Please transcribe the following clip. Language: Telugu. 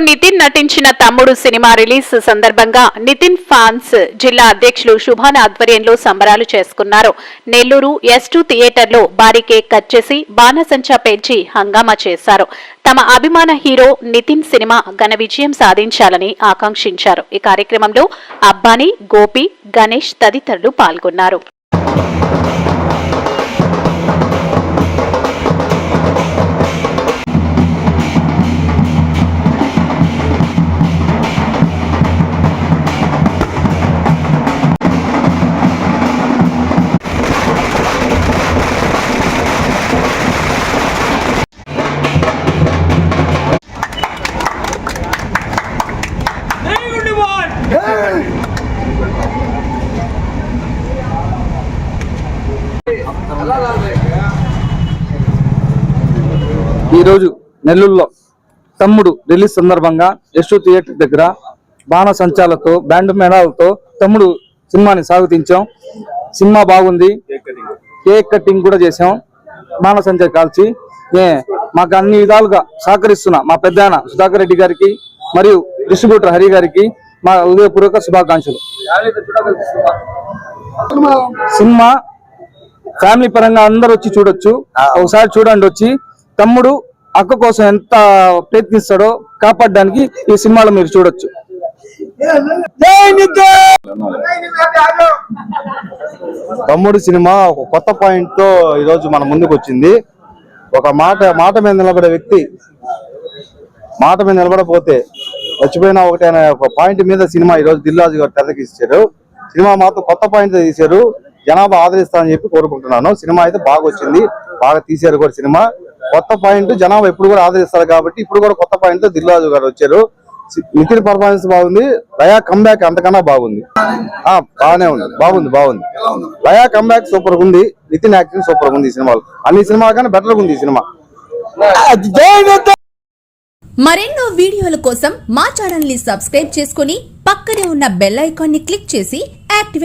నితిన్ నటించిన తమ్ముడు సినిమా రిలీజ్ సందర్భంగా నితిన్ ఫ్యాన్స్ జిల్లా అధ్యక్షులు శుభాన్ ఆధ్వర్యంలో సంబరాలు చేసుకున్నారు. నెల్లూరు S2 థియేటర్లో భారీ కేక్ కట్ చేసి బాణసంచా పేల్చి హంగామా చేశారు. తమ అభిమాన హీరో నితిన్ సినిమా ఘన విజయం సాధించాలని ఆకాంక్షించారు. ఈ కార్యక్రమంలో అబ్బాని, గోపి, గణేష్ తదితరులు పాల్గొన్నారు. ఈరోజు నెల్లూరులో తమ్ముడు రిలీజ్ సందర్భంగా S2 థియేటర్ దగ్గర బాణ సంచాలతో బ్యాండ్ మేళాలతో తమ్ముడు సినిమాని సాగుతించాం. సినిమా బాగుంది. కేక్ కటింగ్ కూడా చేసాం. బాణ సంచా కాల్చి మాకు అన్ని విధాలుగా సహకరిస్తున్న మా పెద్దాయన సుధాకర్ రెడ్డి గారికి మరియు డిస్ట్రిబ్యూటర్ హరి గారికి మా ఉదయపూర్వక శుభాకాంక్షలు. సినిమా ఫ్యామిలీ పరంగా అందరు వచ్చి చూడొచ్చు. ఒకసారి చూడండి. వచ్చి తమ్ముడు అక్క కోసం ఎంత ప్రయత్నిస్తాడో కాపాడడానికి ఈ సినిమాలో మీరు చూడొచ్చు. తమ్ముడు సినిమా ఒక కొత్త పాయింట్ తో ఈరోజు మన ముందుకు వచ్చింది. ఒక మాట మీద నిలబడే వ్యక్తి మాట మీద నిలబడపోతే వచ్చిపోయినా ఒకటి అనే ఒక పాయింట్ మీద సినిమా ఈరోజు దిల్ రాజు గారు తెరకెక్కించారు. సినిమా మాత్రం కొత్త పాయింట్ తీశారు. జనాభా ఆదరిస్తారని చెప్పి కోరుకుంటున్నాను. సినిమా అయితే బాగా వచ్చింది. బాగా తీశారు కూడా. సినిమా కొత్త పాయింట్ జనాభా ఎప్పుడు కూడా ఆదరిస్తారు కాబట్టి ఇప్పుడు కూడా కొత్త పాయింట్ తో దిల్ రాజు గారు వచ్చారు. నితిన్ పర్ఫార్మెన్స్ బాగుంది. లయా కమ్బ్యాక్ అంతకన్నా బాగుంది. బాగానే ఉంది. బాగుంది. లయా కమ్బ్యాక్ సూపర్ ఉంది. నితిన్ యాక్టింగ్ సూపర్ ఉంది. ఈ సినిమాలో అన్ని సినిమా కన్నా బెటర్ ఉంది ఈ సినిమా. మరెన్నో వీడియోల కోసం మా ఛానల్ ని సబ్స్క్రైబ్ చేసుకుని పక్కనే ఉన్న బెల్ ఐకాన్ ని క్లిక్ చేసి యాక్టివేట్